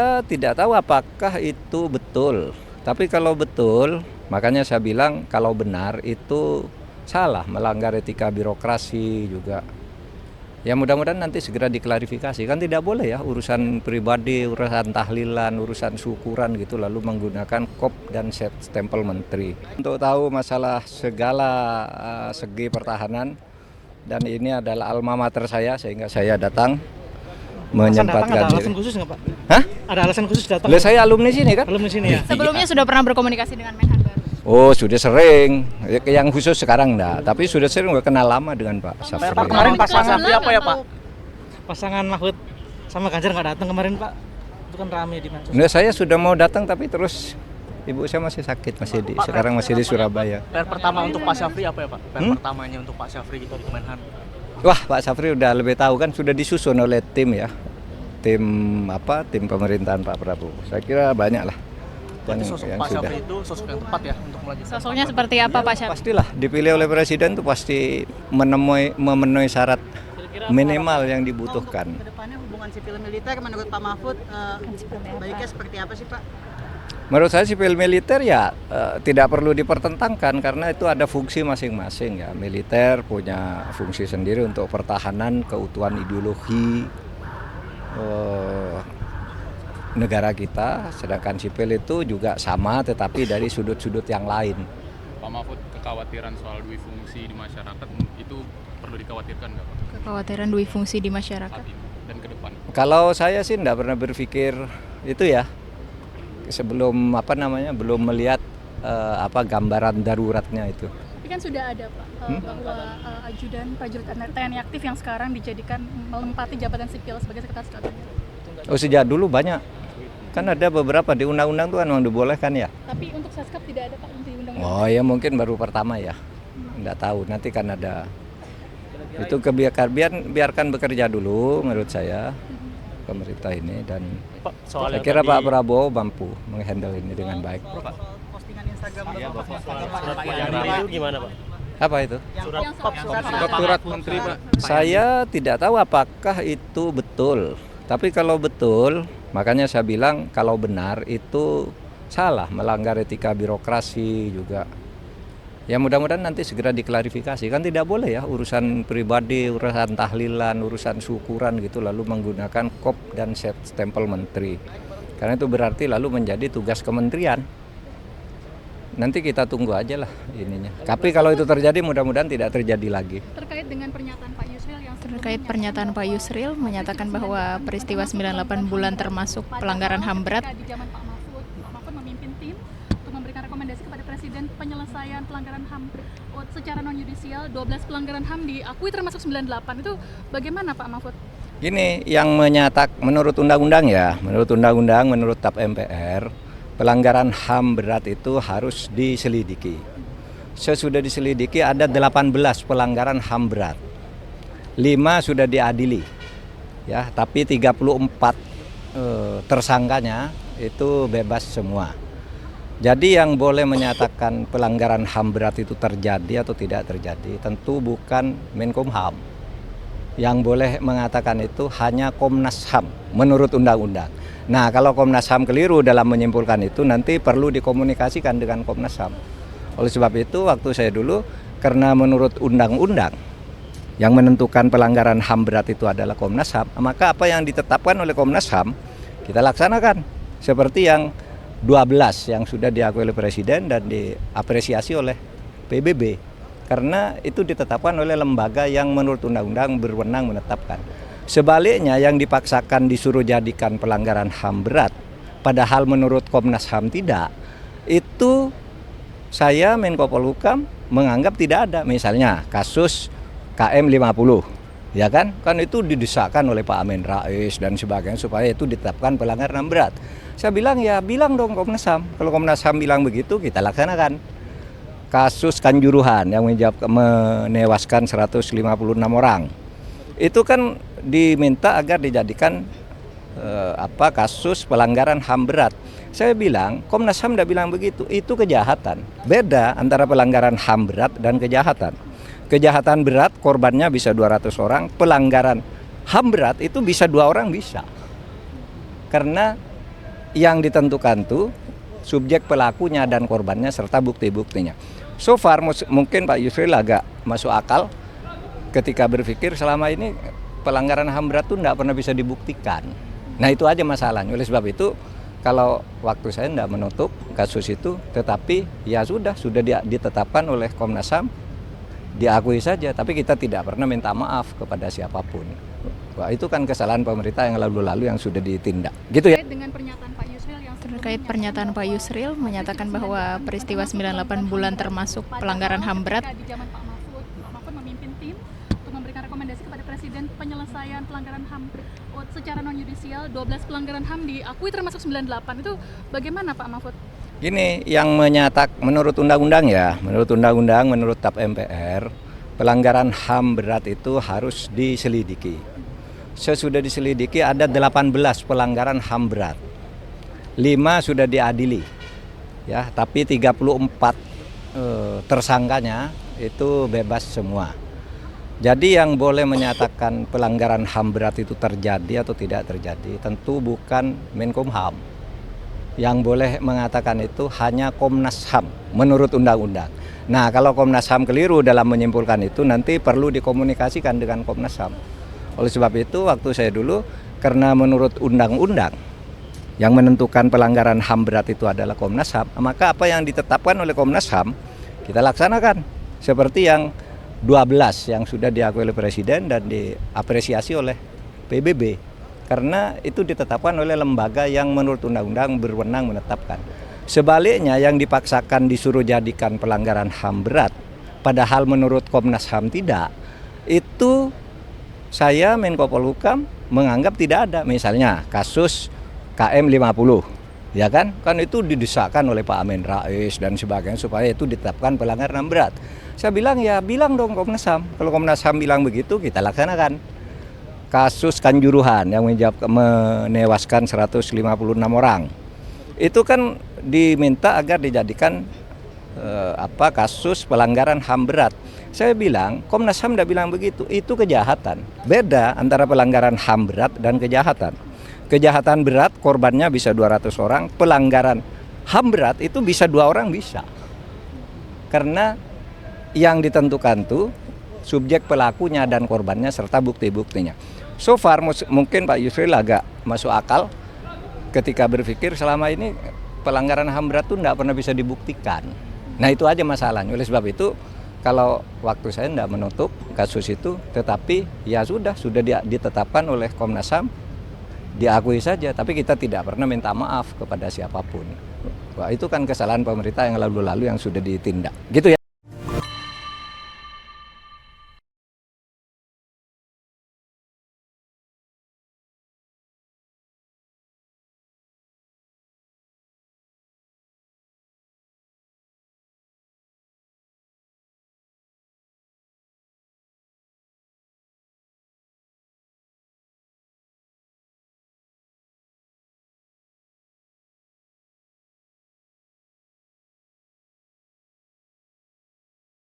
Saya tidak tahu apakah itu betul, tapi kalau betul, makanya saya bilang kalau benar itu salah, melanggar etika birokrasi juga. Ya mudah-mudahan nanti segera diklarifikasi, kan tidak boleh ya urusan pribadi, urusan tahlilan, urusan syukuran gitu lalu menggunakan kop dan stempel menteri. Untuk tahu masalah segala segi pertahanan, dan ini adalah alma mater saya sehingga saya datang menyempatkan Ada diri. alasan khusus nggak Pak? Hah? Ada alasan khusus datang? Lah saya alumni sini kan? Belum di sini ya? Sebelumnya sudah pernah berkomunikasi dengan Menhan baru? Oh sudah sering, yang khusus sekarang enggak, tapi sudah sering udah kenal lama dengan Pak Safri. Pak, kemarin pasangan Sebelah apa ya nggak Pak? tahu. Pasangan Mahfud sama Ganjar nggak datang kemarin Pak? Itu kan rame di medsos. Nah, saya sudah mau datang tapi terus ibu saya masih sakit, sekarang masih di Surabaya. PR pertama untuk Pak Syafri apa ya Pak? PR pertamanya untuk Pak Syafri gitu di Kemenhan. Wah, Pak Safri udah lebih tahu kan, sudah disusun oleh tim ya. Tim pemerintahan Pak Prabowo. Saya kira banyak lah Berarti sosok Pak Syafri itu sosok yang tepat ya untuk melanjutkan. Sosoknya seperti apa Pak Syafri? Pastilah dipilih oleh presiden itu pasti memenuhi syarat minimal yang dibutuhkan. Kedepannya hubungan sipil militer menurut Pak Mahfud baiknya seperti apa sih Pak? Menurut saya sipil militer ya tidak perlu dipertentangkan karena itu ada fungsi masing-masing ya. Militer punya fungsi sendiri untuk pertahanan keutuhan ideologi negara kita, sedangkan sipil itu juga sama tetapi dari sudut-sudut yang lain. Pak Mahfud, kekhawatiran soal dui fungsi di masyarakat itu perlu dikhawatirkan nggak Pak? Kekhawatiran dui fungsi di masyarakat. Saat ini dan ke depan. Kalau saya sih tidak pernah berpikir itu ya, sebelum belum melihat gambaran daruratnya itu. Tapi kan sudah ada Pak, bahwa ajudan prajurit TNI aktif yang sekarang dijadikan melempati jabatan sipil sebagai sekretaris kabinet. Oh sejak dulu banyak, kan ada beberapa di undang-undang tuh kan memang dibolehkan ya. Tapi untuk Seskap tidak ada Pak di undang-undang. Oh ya mungkin baru pertama ya, nggak tahu nanti kan ada. Itu biarkan bekerja dulu menurut saya pemerintah ini, dan Pak, soal saya yang kira tadi- Pak Prabowo mampu menghandle ini dengan baik. Postingan Instagram Surat Pak Yandri itu gimana Pak? Apa itu? Surat menteri Pak. Saya tidak tahu apakah itu betul, tapi kalau betul, makanya saya bilang kalau benar itu salah, melanggar etika birokrasi juga. Ya mudah-mudahan nanti segera diklarifikasi, kan tidak boleh ya urusan pribadi, urusan tahlilan, urusan syukuran gitu lalu menggunakan kop dan stempel menteri. Karena itu berarti lalu menjadi tugas kementerian. Nanti kita tunggu aja lah ininya. Tapi kalau itu terjadi mudah-mudahan tidak terjadi lagi. Terkait dengan pernyataan Pak Yusril yang Terkait pernyataan Pak Yusril menyatakan bahwa peristiwa 98 bulan termasuk pelanggaran HAM berat. di zaman Pak Mahfud memimpin tim untuk memberikan rekomendasi kepada Presiden penyelesaian pelanggaran HAM secara non yudisial. 12 pelanggaran HAM diakui termasuk 98. Itu bagaimana Pak Mahfud? Gini, yang menurut undang-undang ya, menurut TAP MPR, pelanggaran HAM berat itu harus diselidiki. Sesudah diselidiki ada 18 pelanggaran HAM berat. 5 sudah diadili. Ya, tapi 34 tersangkanya itu bebas semua. Jadi yang boleh menyatakan pelanggaran HAM berat itu terjadi atau tidak terjadi tentu bukan Menkumham. Yang boleh mengatakan itu hanya Komnas HAM menurut undang-undang. Nah, kalau Komnas HAM keliru dalam menyimpulkan itu nanti perlu dikomunikasikan dengan Komnas HAM. Oleh sebab itu waktu saya dulu, karena menurut undang-undang yang menentukan pelanggaran HAM berat itu adalah Komnas HAM, maka apa yang ditetapkan oleh Komnas HAM kita laksanakan. Seperti yang 12 yang sudah diakui oleh Presiden dan diapresiasi oleh PBB. Karena itu ditetapkan oleh lembaga yang menurut undang-undang berwenang menetapkan. Sebaliknya yang dipaksakan disuruh jadikan pelanggaran HAM berat, padahal menurut Komnas HAM tidak, itu saya Menko Polhukam menganggap tidak ada. Misalnya kasus KM 50, ya kan itu didesakkan oleh Pak Amin Rais dan sebagainya supaya itu ditetapkan pelanggaran HAM berat. Saya bilang ya bilang dong Komnas HAM, kalau Komnas HAM bilang begitu kita laksanakan. Kasus Kanjuruhan yang menewaskan 156 orang. Itu kan diminta agar dijadikan kasus pelanggaran HAM berat. Saya bilang, Komnas HAM tidak bilang begitu, itu kejahatan. Beda antara pelanggaran HAM berat dan kejahatan. Kejahatan berat korbannya bisa 200 orang, pelanggaran HAM berat itu bisa 2 orang bisa. Karena yang ditentukan tuh subjek pelakunya dan korbannya serta bukti-buktinya. So far mungkin Pak Yusril agak masuk akal ketika berpikir selama ini pelanggaran HAM berat itu tidak pernah bisa dibuktikan. Nah itu aja masalahnya. Oleh sebab itu kalau waktu saya tidak menutup kasus itu, tetapi ya sudah ditetapkan oleh Komnas HAM, diakui saja. Tapi kita tidak pernah minta maaf kepada siapapun. Wah, itu kan kesalahan pemerintah yang lalu-lalu yang sudah ditindak. Gitu ya. Terkait dengan pernyataan Pak Yusril yang Terkait pernyataan Pak Yusril menyatakan bahwa peristiwa 98 bulan termasuk pelanggaran HAM berat. di zaman Pak Mahfud memimpin tim untuk memberikan rekomendasi kepada Presiden penyelesaian pelanggaran HAM secara non yudisial. 12 pelanggaran HAM diakui termasuk 98. Itu bagaimana Pak Mahfud? Gini, yang menurut undang-undang ya, menurut TAP MPR, pelanggaran HAM berat itu harus diselidiki. Sesudah diselidiki ada 18 pelanggaran HAM berat. 5 sudah diadili. Ya, tapi 34 tersangkanya itu bebas semua. Jadi yang boleh menyatakan pelanggaran HAM berat itu terjadi atau tidak terjadi tentu bukan Menkumham. Yang boleh mengatakan itu hanya Komnas HAM menurut undang-undang. Nah, kalau Komnas HAM keliru dalam menyimpulkan itu nanti perlu dikomunikasikan dengan Komnas HAM. Oleh sebab itu waktu saya dulu karena menurut undang-undang yang menentukan pelanggaran HAM berat itu adalah Komnas HAM, maka apa yang ditetapkan oleh Komnas HAM kita laksanakan seperti yang 12 yang sudah diakui oleh Presiden dan diapresiasi oleh PBB. Karena itu ditetapkan oleh lembaga yang menurut undang-undang berwenang menetapkan. Sebaliknya yang dipaksakan disuruh jadikan pelanggaran HAM berat, padahal menurut Komnas HAM tidak, itu saya Menko Polhukam menganggap tidak ada. Misalnya kasus KM 50, ya kan itu didesakkan oleh Pak Amin Rais dan sebagainya supaya itu ditetapkan pelanggaran HAM berat. Saya bilang ya bilang dong Komnas HAM, kalau Komnas HAM bilang begitu kita laksanakan. Kasus Kanjuruhan yang menewaskan 156 orang. Itu kan diminta agar dijadikan kasus pelanggaran HAM berat. Saya bilang, Komnas HAM tidak bilang begitu, itu kejahatan. Beda antara pelanggaran HAM berat dan kejahatan. Kejahatan berat korbannya bisa 200 orang, pelanggaran HAM berat itu bisa 2 orang bisa. Karena yang ditentukan tuh subjek pelakunya dan korbannya serta bukti-buktinya. So far mungkin Pak Yusril agak masuk akal ketika berpikir selama ini pelanggaran HAM berat itu tidak pernah bisa dibuktikan. Nah itu aja masalahnya. Oleh sebab itu kalau waktu saya tidak menutup kasus itu, tetapi ya sudah ditetapkan oleh Komnas HAM, diakui saja. Tapi kita tidak pernah minta maaf kepada siapapun. Wah, itu kan kesalahan pemerintah yang lalu-lalu yang sudah ditindak. Gitu ya.